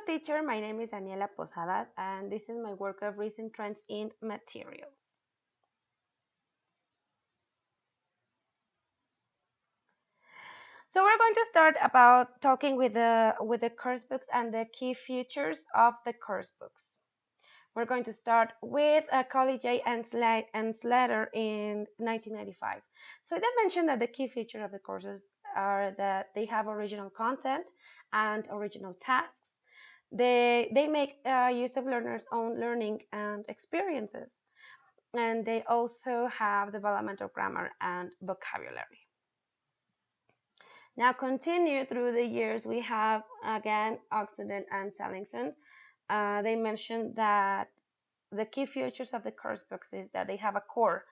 Hello teacher, my name is Daniela Posadas and this is my work of recent trends in materials. So we're going to start about talking with the course books and the key features of the course books. We're going to start with Collegiate and Slater in 1995. So they mentioned that the key feature of the courses are that they have original content and original tasks. They make use of learners' own learning and experiences, and they also have development of grammar and vocabulary. Now continue through the years, we have again Occident and Sellingson. They mentioned that the key features of the course books is that they have a core,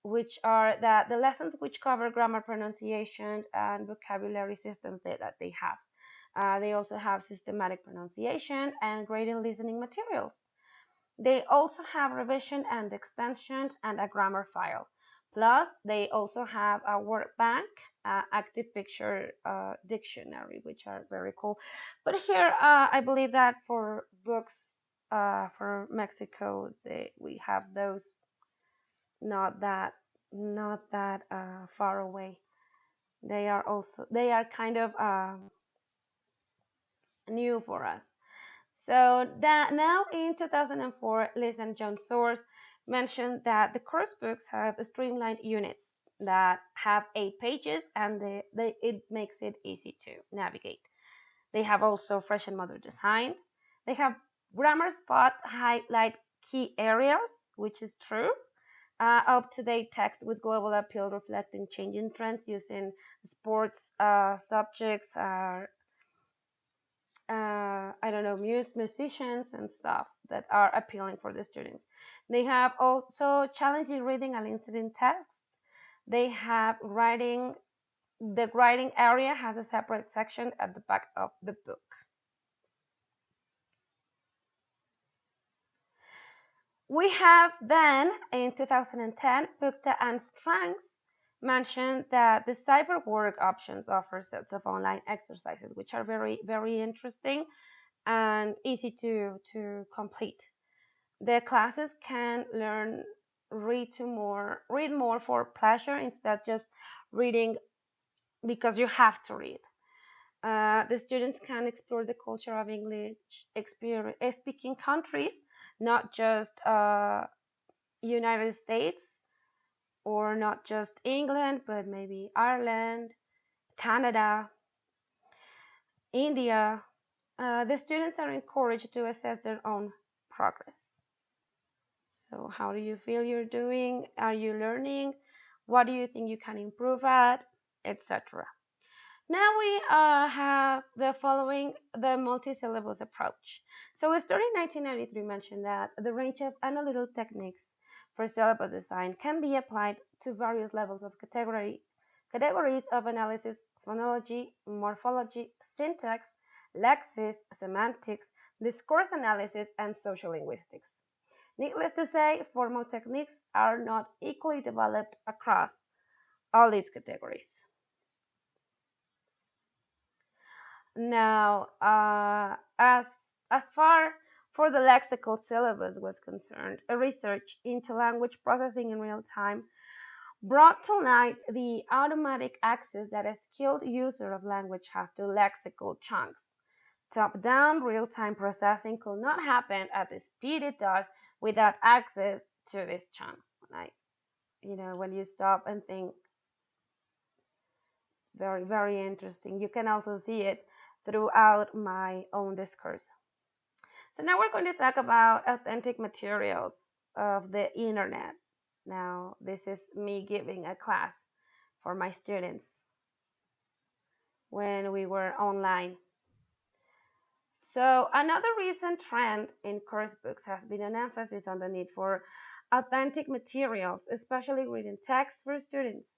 which are that the lessons which cover grammar, pronunciation, and vocabulary systems that they have. They also have systematic pronunciation and graded listening materials. They also have revision and extensions and a grammar file. Plus, they also have a word bank, active picture dictionary, which are very cool. But here, I believe that for books for Mexico, we have those not that far away. They are kind of new for us. So that now in 2004, Liz and John Source mentioned that the course books have streamlined units that have 8 pages and it makes it easy to navigate. They have also fresh and modern design. They have grammar spot highlight key areas, which is true. Up-to-date text with global appeal reflecting changing trends using sports subjects, I don't know, musicians and stuff that are appealing for the students. They have also challenging reading and listening tests. They have writing. The writing area has a separate section at the back of the book. We have then, in 2010, Bukta and Strangs mentioned that the cyber work options offer sets of online exercises, which are very, very interesting and easy to complete. The classes can read more for pleasure instead just reading because you have to read. The students can explore the culture of English speaking countries, not just United States or not just England, but maybe Ireland, Canada, India. The students are encouraged to assess their own progress. So how do you feel you're doing? Are you learning? What do you think you can improve at? Etc. Now we have the following, the multi-syllables approach. So a study in 1993 mentioned that the range of analytical techniques for syllabus design can be applied to various levels of categories of analysis: phonology, morphology, syntax, lexis, semantics, discourse analysis, and social linguistics. Needless to say, formal techniques are not equally developed across all these categories. Now, as far for the lexical syllabus was concerned, a research into language processing in real time brought to light the automatic access that a skilled user of language has to lexical chunks. Top-down real-time processing could not happen at the speed it does without access to these chunks. When you stop and think, very, very interesting. You can also see it throughout my own discourse. So now we're going to talk about authentic materials of the internet. Now, this is me giving a class for my students when we were online. So another recent trend in course books has been an emphasis on the need for authentic materials, especially written text for students.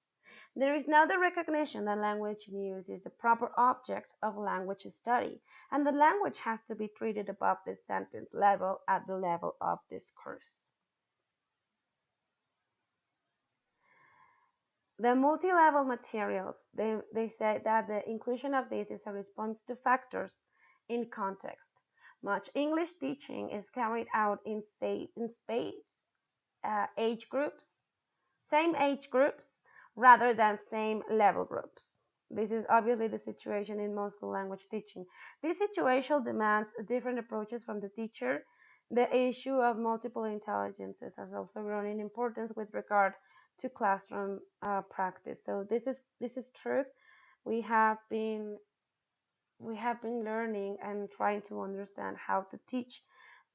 There is now the recognition that language in use is the proper object of language study, and the language has to be treated above the sentence level at the level of discourse. The multi-level materials, they say that the inclusion of this is a response to factors in context. Much English teaching is carried out in spades, age groups, same age groups, rather than same level groups. This is obviously the situation in most school language teaching. This situation demands different approaches from the teacher. The issue of multiple intelligences has also grown in importance with regard to classroom practice. So this is truth. We have been learning and trying to understand how to teach,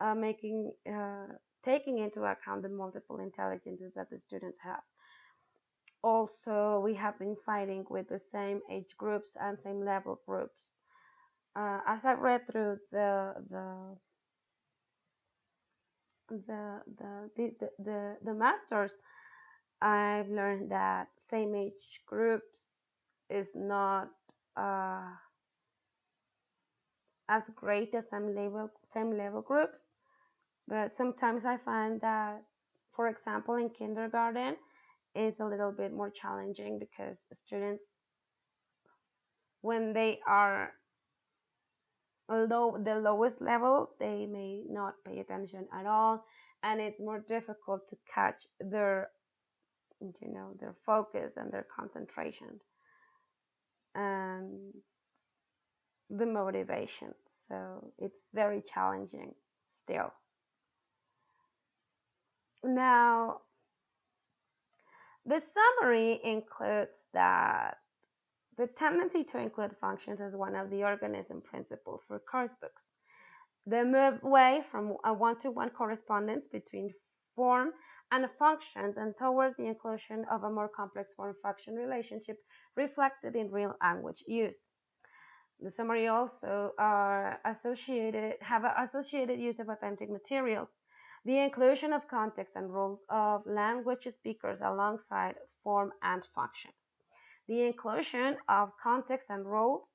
taking into account the multiple intelligences that the students have. Also, we have been fighting with the same age groups and same level groups. As I read through the masters, I've learned that same age groups is not as great as same level groups, but sometimes I find that, for example, in kindergarten, is a little bit more challenging because students, when they are the lowest level, they may not pay attention at all, and it's more difficult to catch their focus and their concentration and the motivation. So it's very challenging still. Now, the summary includes that the tendency to include functions is one of the organism principles for course books. The move away from a one-to-one correspondence between form and functions and towards the inclusion of a more complex form-function relationship reflected in real language use. The summary also have associated use of authentic materials, the inclusion of context and roles of language speakers alongside form and function. The inclusion of context and roles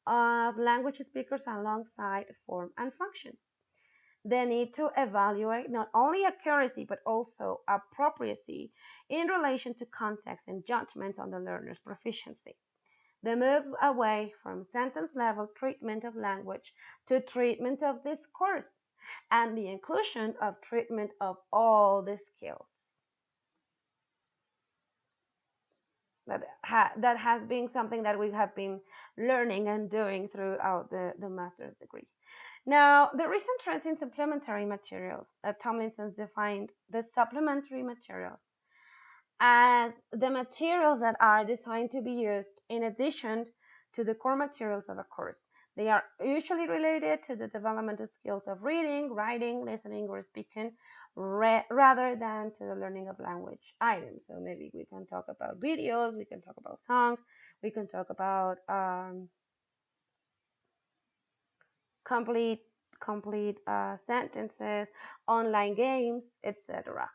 of language speakers alongside form and function. The need to evaluate not only accuracy but also appropriacy in relation to context and judgments on the learner's proficiency. The move away from sentence level treatment of language to treatment of discourse, and the inclusion of treatment of all the skills. That has been something that we have been learning and doing throughout the master's degree. Now, the recent trends in supplementary materials, Tomlinson defined the supplementary materials as the materials that are designed to be used in addition to the core materials of a course. They are usually related to the development of skills of reading, writing, listening, or speaking, rather than to the learning of language items. So maybe we can talk about videos, we can talk about songs, we can talk about complete sentences, online games, etc.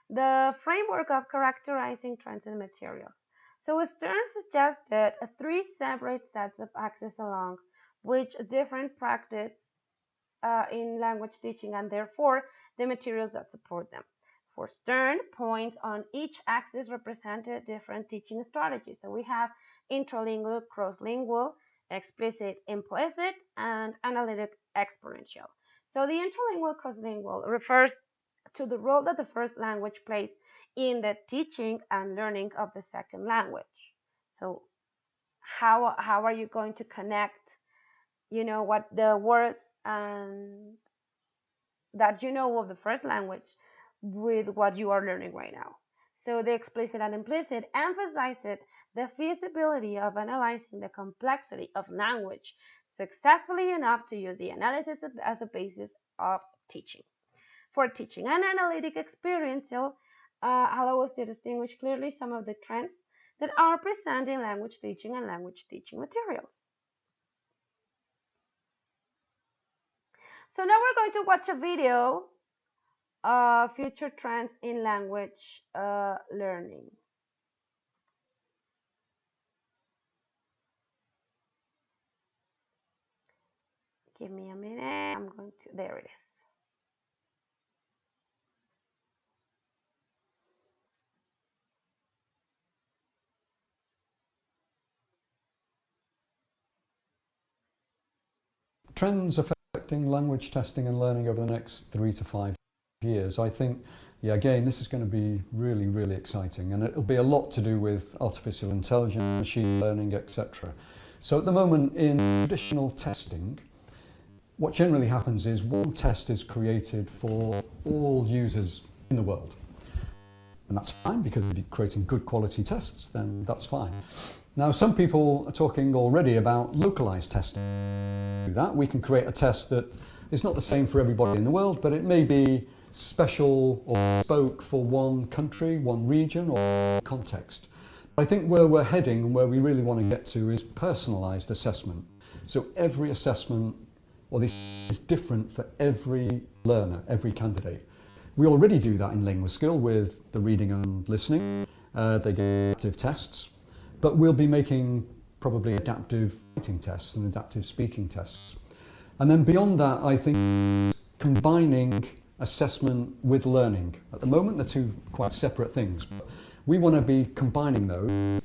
The framework of characterizing trends in materials. So Stern suggested three separate sets of axes along which different practice in language teaching and therefore the materials that support them. For Stern, points on each axis represented different teaching strategies. So we have intralingual, cross-lingual, explicit, implicit, and analytic exponential. So the intralingual, cross-lingual refers to the role that the first language plays in the teaching and learning of the second language. So how are you going to connect, what the words and that of the first language with what you are learning right now? So the explicit and implicit emphasizes the feasibility of analyzing the complexity of language successfully enough to use the analysis as a basis of teaching. For teaching and analytic experiential, allow us to distinguish clearly some of the trends that are present in language teaching and language teaching materials. So now we're going to watch a video of future trends in language learning. Give me a minute. There it is. Trends affecting affecting language testing and learning over the next 3 to 5 years, I think, yeah, again, this is going to be really, really exciting, and it'll be a lot to do with artificial intelligence, machine learning, etc. So at the moment in traditional testing, what generally happens is one test is created for all users in the world. And that's fine, because if you're creating good quality tests, then that's fine. Now, some people are talking already about localized testing. Do that, we can create a test that is not the same for everybody in the world, but it may be special or bespoke for one country, one region, or context. I think where we're heading and where we really want to get to is personalized assessment. So every assessment, or this is different for every learner, every candidate. We already do that in LinguaSkill with the reading and listening. They get adaptive tests, but we'll be making probably adaptive writing tests and adaptive speaking tests. And then beyond that, I think combining assessment with learning. At the moment, they're two quite separate things, but we want to be combining those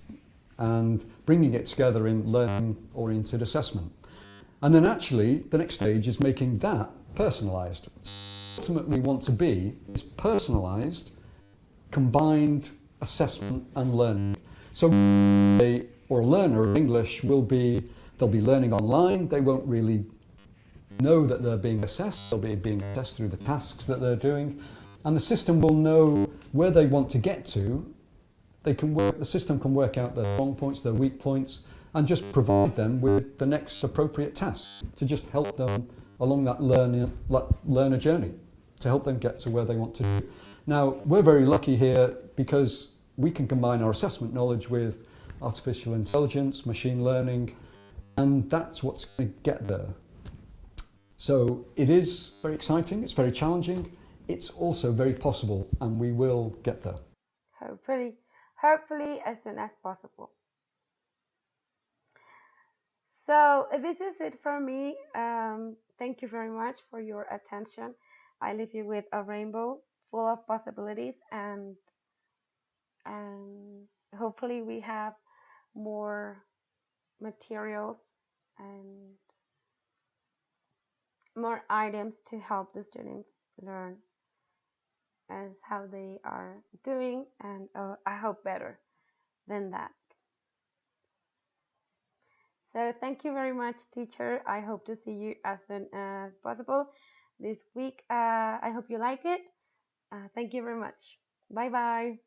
and bringing it together in learning-oriented assessment. And then actually, the next stage is making that personalised. Ultimately want to be is personalised, combined assessment and learning. So a learner of English they'll be learning online, they won't really know that they're being assessed, they'll be being assessed through the tasks that they're doing, and the system will know where they want to get to. The system can work out their strong points, their weak points, and just provide them with the next appropriate tasks to just help them along that learner journey, to help them get to where they want to do. Now, we're very lucky here because we can combine our assessment knowledge with artificial intelligence, machine learning, and that's what's going to get there. So it is very exciting, it's very challenging, it's also very possible, and we will get there. Hopefully as soon as possible. So this is it for me. Thank you very much for your attention. I leave you with a rainbow full of possibilities, and hopefully we have more materials and more items to help the students learn as how they are doing, and I hope better than that. So thank you very much, teacher. I hope to see you as soon as possible this week. I hope you like it. Thank you very much. Bye bye.